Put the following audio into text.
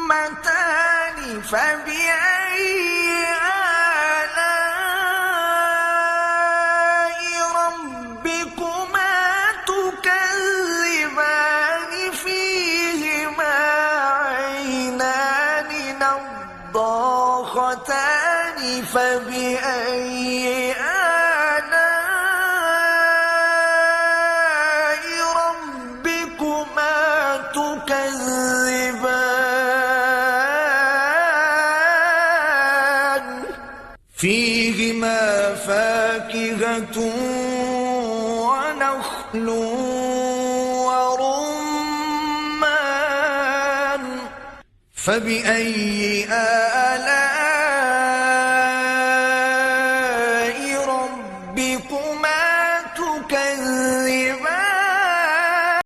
مدهامتان فبأي آلاء ربكما تكذبان فيهما عينان نضاختان فبأي آلاء ربكما تكذبان فيهما فاكهة ونخل ورمان فبأي آلاء